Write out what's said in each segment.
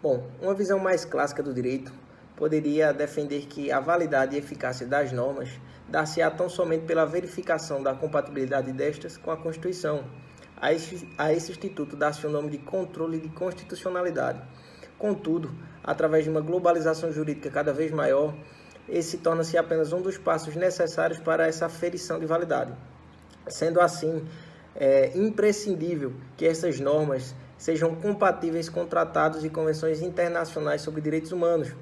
Bom, uma visão mais clássica do direito poderia defender que a validade e eficácia das normas dar-se-á tão somente pela verificação da compatibilidade destas com a Constituição. A esse instituto dá-se o nome de controle de constitucionalidade. Contudo, através de uma globalização jurídica cada vez maior, esse torna-se apenas um dos passos necessários para essa aferição de validade. Sendo assim, é imprescindível que essas normas sejam compatíveis com tratados e convenções internacionais sobre direitos humanos.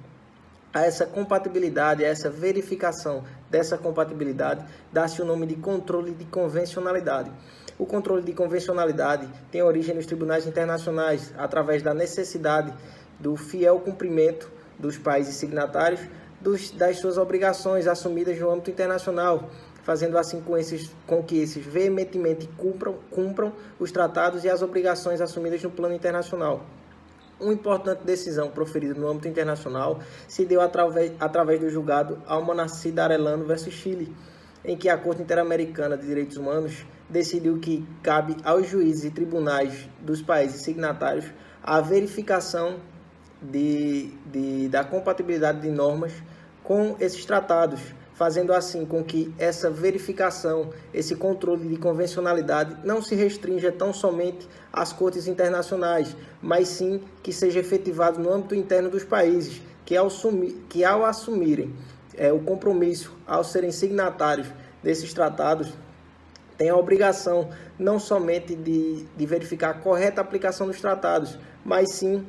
A essa compatibilidade, a essa verificação dessa compatibilidade, dá-se o nome de controle de convencionalidade. O controle de convencionalidade tem origem nos tribunais internacionais, através da necessidade do fiel cumprimento dos países signatários das suas obrigações assumidas no âmbito internacional, fazendo assim com que esses veementemente cumpram os tratados e as obrigações assumidas no plano internacional. Uma importante decisão proferida no âmbito internacional se deu através do julgado Almonacid Arellano versus Chile, em que a Corte Interamericana de Direitos Humanos decidiu que cabe aos juízes e tribunais dos países signatários a verificação da compatibilidade de normas com esses tratados, fazendo assim com que essa verificação, esse controle de convencionalidade não se restrinja tão somente às cortes internacionais, mas sim que seja efetivado no âmbito interno dos países, que ao assumirem o compromisso, ao serem signatários desses tratados, tem a obrigação não somente de verificar a correta aplicação dos tratados, mas sim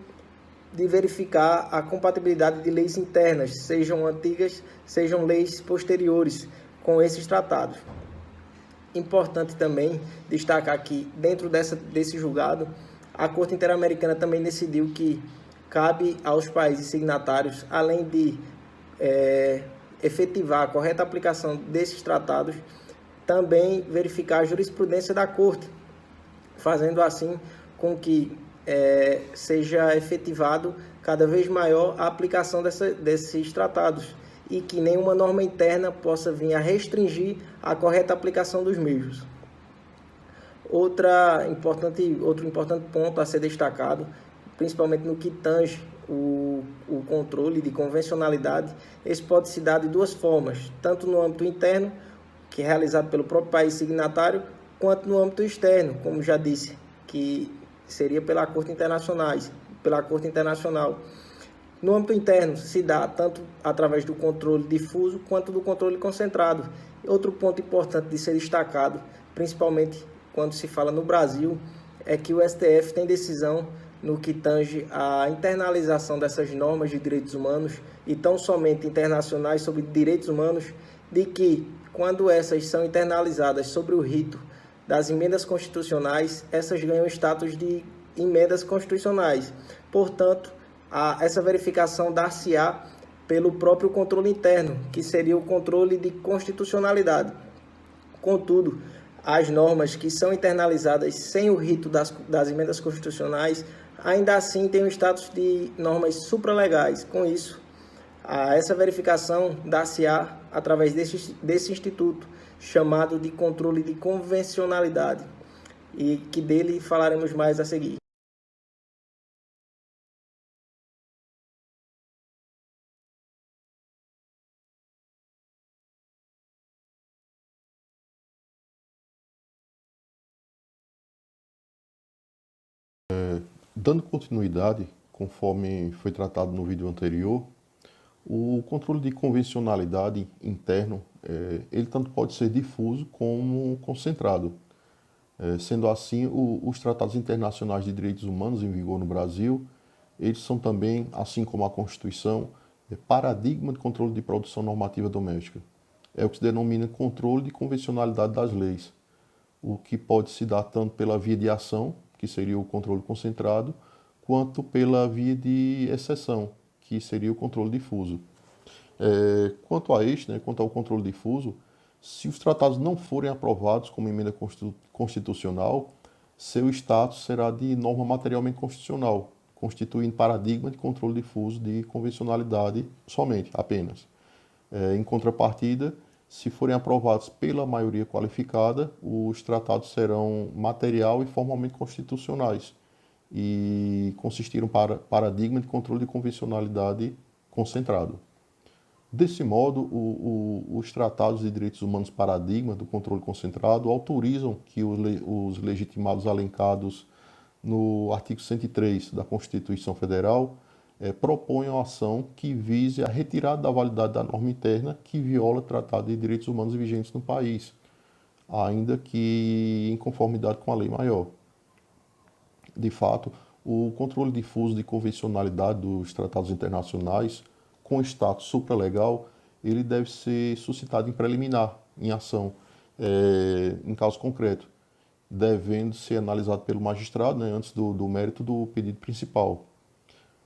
de verificar a compatibilidade de leis internas, sejam antigas, sejam leis posteriores, com esses tratados. Importante também destacar que, dentro desse julgado, a Corte Interamericana também decidiu que cabe aos países signatários, além de efetivar a correta aplicação desses tratados, também verificar a jurisprudência da Corte, fazendo assim com que seja efetivado cada vez maior a aplicação desses tratados e que nenhuma norma interna possa vir a restringir a correta aplicação dos mesmos. Outro importante ponto a ser destacado, principalmente no que tange o controle de convencionalidade, esse pode se dar de duas formas, tanto no âmbito interno, que é realizado pelo próprio país signatário, quanto no âmbito externo, como já disse, que seria pela Corte Internacional. No âmbito interno, se dá tanto através do controle difuso quanto do controle concentrado. Outro ponto importante de ser destacado, principalmente quando se fala no Brasil, é que o STF tem decisão no que tange à internalização dessas normas de direitos humanos e tão somente internacionais sobre direitos humanos, de que, quando essas são internalizadas sobre o rito das emendas constitucionais, essas ganham status de emendas constitucionais. Portanto, essa verificação dar-se-á pelo próprio controle interno, que seria o controle de constitucionalidade. Contudo, as normas que são internalizadas sem o rito das emendas constitucionais, ainda assim têm o status de normas supralegais. Com isso, essa verificação dar-se-á através desse instituto, chamado de controle de convencionalidade, e que dele falaremos mais a seguir. Dando continuidade, conforme foi tratado no vídeo anterior, o controle de convencionalidade interno, ele tanto pode ser difuso como concentrado. Sendo assim, os tratados internacionais de direitos humanos em vigor no Brasil, eles são também, assim como a Constituição, paradigma de controle de produção normativa doméstica. É o que se denomina controle de convencionalidade das leis, o que pode se dar tanto pela via de ação, que seria o controle concentrado, quanto pela via de exceção, que seria o controle difuso. Quanto a este, quanto ao controle difuso, se os tratados não forem aprovados como emenda constitucional, seu status será de norma materialmente constitucional, constituindo paradigma de controle difuso de convencionalidade somente, apenas. Em contrapartida, se forem aprovados pela maioria qualificada, os tratados serão material e formalmente constitucionais, e consistiram para paradigma de controle de convencionalidade concentrado. Desse modo, os tratados de direitos humanos paradigma do controle concentrado autorizam que os legitimados alencados no artigo 103 da Constituição Federal proponham ação que vise a retirada da validade da norma interna que viola o Tratado de Direitos Humanos vigentes no país, ainda que em conformidade com a lei maior. De fato, o controle difuso de convencionalidade dos tratados internacionais com status supralegal, ele deve ser suscitado em preliminar, em ação, em caso concreto, devendo ser analisado pelo magistrado, né, antes do mérito do pedido principal.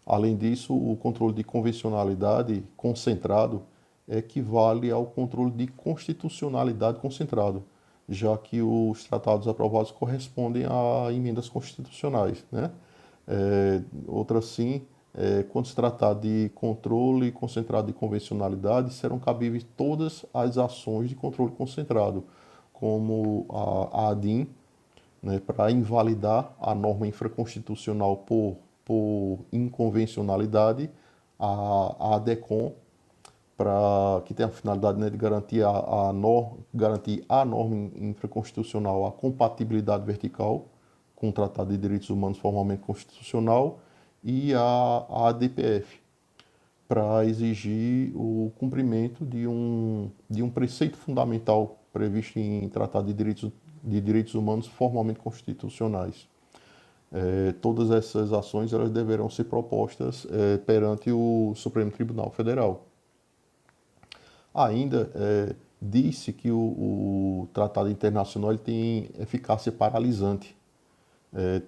Além disso, o controle de convencionalidade concentrado equivale ao controle de constitucionalidade concentrado, já que os tratados aprovados correspondem a emendas constitucionais, né? Outra sim, quando se tratar de controle concentrado de convencionalidade, serão cabíveis todas as ações de controle concentrado, como a ADIM, né, para invalidar a norma infraconstitucional por inconvencionalidade, a ADECOM, que tem a finalidade, né, de garantir garantir a norma infraconstitucional a compatibilidade vertical com o Tratado de Direitos Humanos formalmente constitucional, e a ADPF, para exigir o cumprimento de um preceito fundamental previsto em Tratado de Direitos Humanos formalmente constitucionais. Todas essas ações elas deverão ser propostas perante o Supremo Tribunal Federal. Ainda disse que o Tratado Internacional ele tem eficácia paralisante,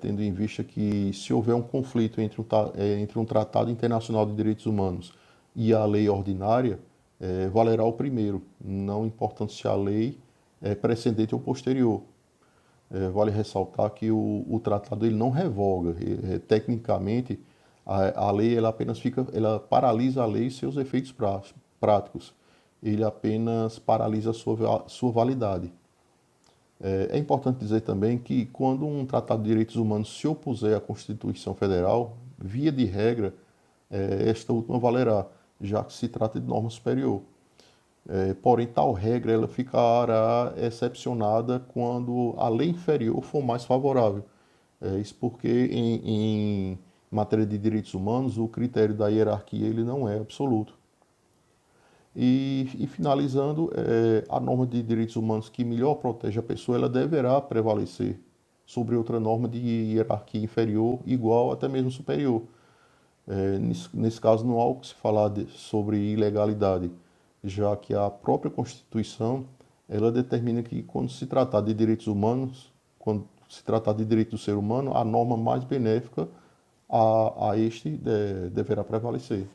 tendo em vista que se houver um conflito entre um Tratado Internacional de Direitos Humanos e a lei ordinária, valerá o primeiro, não importando se a lei é precedente ou posterior. Vale ressaltar que o tratado ele não revoga, tecnicamente a lei ela paralisa a lei e seus efeitos práticos. Ele apenas paralisa a sua validade. É importante dizer também que quando um tratado de direitos humanos se opuser à Constituição Federal, via de regra, esta última valerá, já que se trata de norma superior. Porém, tal regra ela ficará excepcionada quando a lei inferior for mais favorável. Isso porque em matéria de direitos humanos o critério da hierarquia ele não é absoluto. E finalizando, a norma de direitos humanos que melhor protege a pessoa, ela deverá prevalecer sobre outra norma de hierarquia inferior, igual, até mesmo superior. Nesse caso, não há o que se falar sobre ilegalidade, já que a própria Constituição, ela determina que quando se tratar de direitos humanos, quando se tratar de direito do ser humano, a norma mais benéfica a este deverá prevalecer.